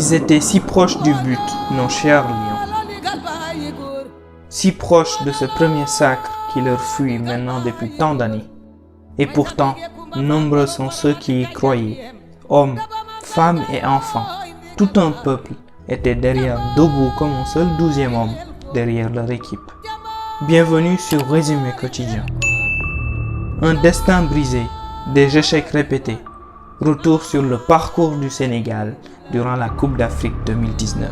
Ils étaient si proches du but, nos chers lions. Si proches de ce premier sacre qui leur fuit maintenant depuis tant d'années. Et pourtant, nombreux sont ceux qui y croyaient. Hommes, femmes et enfants, tout un peuple était derrière, debout comme un seul 12e homme derrière leur équipe. Bienvenue sur Résumé quotidien. Un destin brisé, des échecs répétés. Retour sur le parcours du Sénégal durant la Coupe d'Afrique 2019.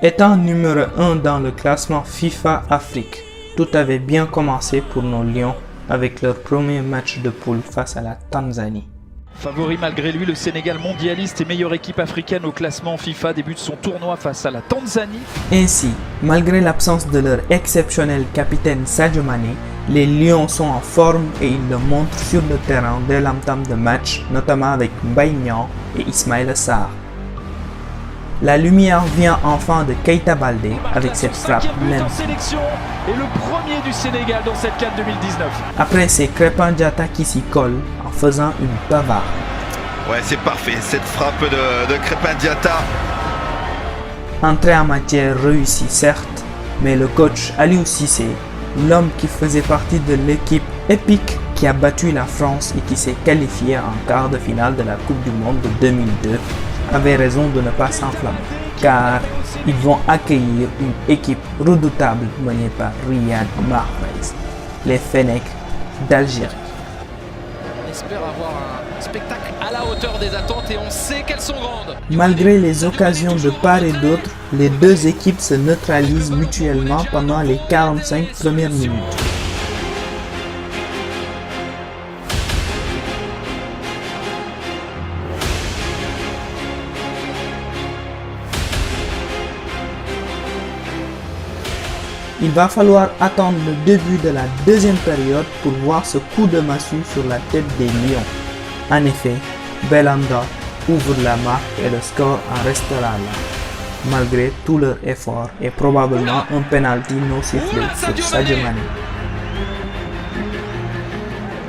Étant numéro 1 dans le classement FIFA Afrique, tout avait bien commencé pour nos Lions avec leur premier match de poule face à la Tanzanie. Favori malgré lui, le Sénégal mondialiste et meilleure équipe africaine au classement FIFA débute son tournoi face à la Tanzanie. Ainsi, malgré l'absence de leur exceptionnel capitaine Sadio Mané, les Lions sont en forme et ils le montrent sur le terrain dès l'entame de match, notamment avec Mbaye Niang et Ismaïla Sarr. La lumière vient enfin de Keita Baldé avec cette frappe même. Et le premier du Sénégal dans cette CAN 2019. Après c'est Crépin Diatta qui s'y colle en faisant une bavarde. Ouais, c'est parfait, cette frappe de Crépin Diatta. Entrée en matière réussie certes, mais le coach Aliou Cissé, l'homme qui faisait partie de l'équipe épique qui a battu la France et qui s'est qualifié en quart de finale de la Coupe du Monde de 2002, avait raison de ne pas s'enflammer, car ils vont accueillir une équipe redoutable menée par Riyad Mahrez, les Fennecs d'Algérie. On espère avoir un spectacle à la hauteur des attentes et on sait qu'elles sont grandes. Malgré les occasions de part et d'autre, les deux équipes se neutralisent mutuellement pendant les 45 premières minutes. Il va falloir attendre le début de la deuxième période pour voir ce coup de massue sur la tête des Lions. En effet, Belhanda ouvre la marque et le score en restera là, malgré tout leur effort et probablement un penalty non sifflé sur Sadio Mané.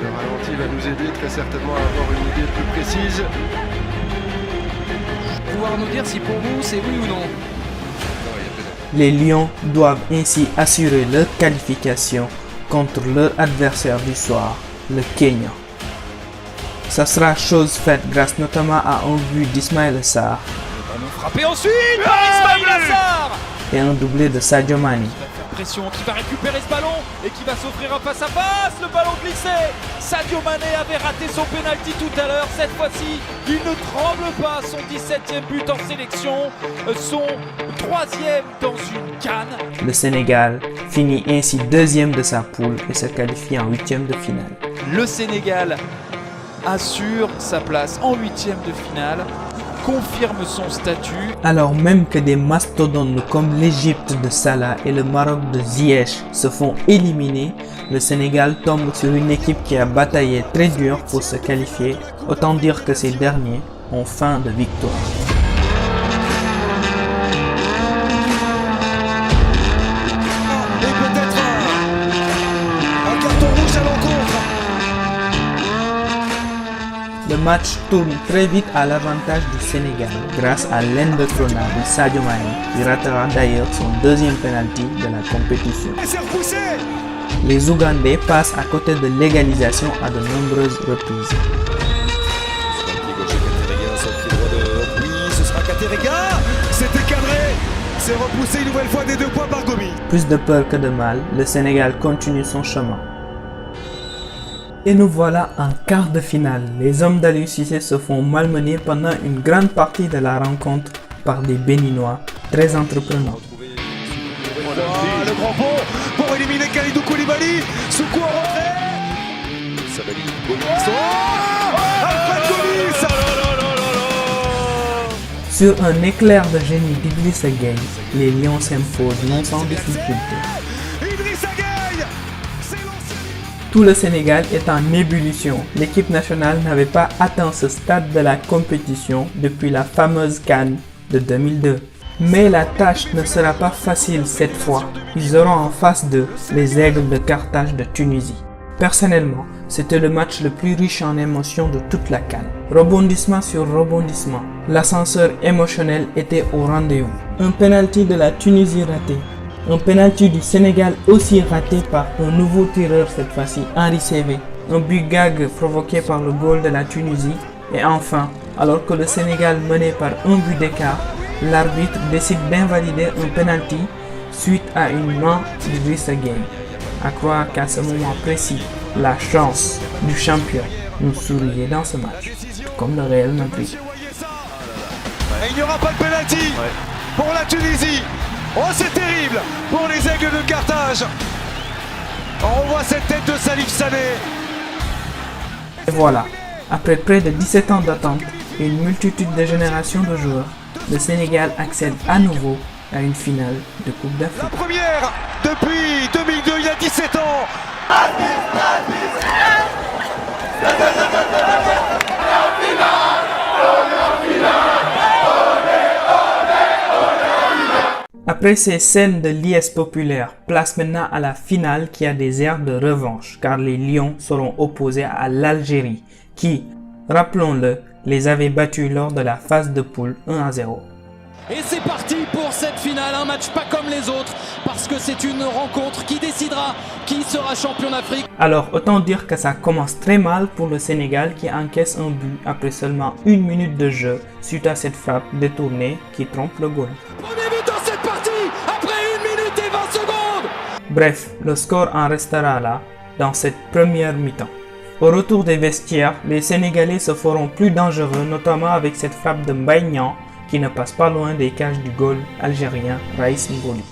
Le ralenti va nous aider très certainement à avoir une idée plus précise. Pouvoir nous dire si pour vous c'est oui ou non. Les Lions doivent ainsi assurer leur qualification contre leur adversaire du soir, le Kenya. Ça sera chose faite grâce notamment à un but d'Ismaïla Sarr Frappé ensuite par Ismaïla Sarr et un doublé de Sadio Mané. Pression qui va récupérer ce ballon et qui va s'offrir un face à face. Le ballon glissé. Sadio Mané avait raté son penalty tout à l'heure. Cette fois-ci, il ne tremble pas. Son 17e but en sélection, son 3e dans une CAN. Le Sénégal finit ainsi deuxième de sa poule et se qualifie en huitième de finale. Le Sénégal assure sa place en huitième de finale, confirme son statut. Alors même que des mastodontes comme l'Égypte de Salah et le Maroc de Ziyech se font éliminer, le Sénégal tombe sur une équipe qui a bataillé très dur pour se qualifier. Autant dire que ces derniers ont faim de victoire. Et peut-être un carton rouge à l'encontre. Le match tourne très vite à l'avantage du Sénégal grâce à l'indétrônable Sadio Mané qui ratera d'ailleurs son deuxième penalty de la compétition. Et c'est repoussé. Les Ougandais passent à côté de l'égalisation à de nombreuses reprises. Oui, ce sera Katerega. C'était cadré. C'est repoussé une nouvelle fois des 2 points par Gomis. Plus de peur que de mal, le Sénégal continue son chemin. Et nous voilà en quart de finale. Les hommes d'Aliou Cissé se font malmener pendant une grande partie de la rencontre par des Béninois très entreprenants. Le grand pont pour éliminer Kalidou Koulibaly. Soukou en retrait. Sabali. Alfred Gomis. Sur un éclair de génie d'Idrissa Gueye, les Lions s'imposent non sans difficulté. Idrissa Gueye. Tout le Sénégal est en ébullition. L'équipe nationale n'avait pas atteint ce stade de la compétition depuis la fameuse CAN de 2002. Mais la tâche ne sera pas facile cette fois. Ils auront en face d'eux les Aigles de Carthage de Tunisie. Personnellement, C'était le match le plus riche en émotions de toute la CAN. Rebondissement sur rebondissement, l'ascenseur émotionnel était au rendez-vous. Un penalty de la Tunisie raté. Un penalty du Sénégal aussi raté par un nouveau tireur cette fois-ci, Henri Saivet. Un but gag provoqué par le goal de la Tunisie. Et enfin, alors que le Sénégal menait par un but d'écart, l'arbitre décide d'invalider un penalty suite à une main d'Idrissa Gueye. À croire qu'à ce moment précis, la chance du champion nous souriait dans ce match, tout comme le Real Madrid. Et il n'y aura pas de penalty pour la Tunisie. Oh, c'est terrible pour les Aigles de Carthage. On voit cette tête de Salif Sané. Et voilà, après près de 17 ans d'attente et une multitude de générations de joueurs, le Sénégal accède à nouveau à une finale de Coupe d'Afrique. La première depuis 2002, il y a 17 ans. Après ces scènes de liesse populaire, place maintenant à la finale qui a des airs de revanche, car les Lions seront opposés à l'Algérie, qui, rappelons-le, les avait battus lors de la phase de poule 1-0. Et c'est parti pour cette finale, un match pas comme les autres, parce que c'est une rencontre qui décidera qui sera champion d'Afrique. Alors autant dire que ça commence très mal pour le Sénégal qui encaisse un but après seulement 1 minute de jeu suite à cette frappe détournée qui trompe le goal. Premier but dans cette partie, après 1 minute et 20 secondes. Bref, le score en restera là dans cette première mi-temps. Au retour des vestiaires, les Sénégalais se feront plus dangereux, notamment avec cette frappe de Mbaye Niang qui ne passe pas loin des cages du goal algérien Raïs Mboli.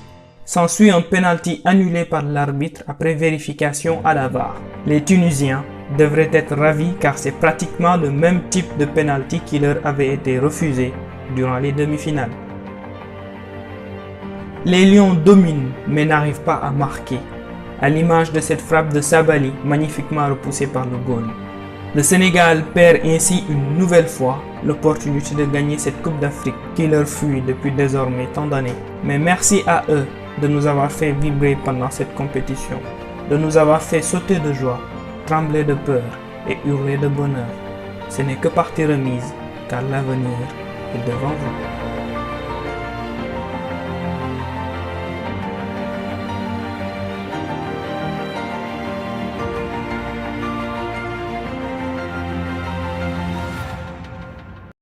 S'ensuit un penalty annulé par l'arbitre après vérification à la VAR. Les Tunisiens devraient être ravis car c'est pratiquement le même type de penalty qui leur avait été refusé durant les demi-finales. Les Lions dominent mais n'arrivent pas à marquer, à l'image de cette frappe de Sabali magnifiquement repoussée par le goal. Le Sénégal perd ainsi une nouvelle fois l'opportunité de gagner cette Coupe d'Afrique qui leur fuit depuis désormais tant d'années. Mais merci à eux de nous avoir fait vibrer pendant cette compétition, de nous avoir fait sauter de joie, trembler de peur et hurler de bonheur. Ce n'est que partie remise car l'avenir est devant vous.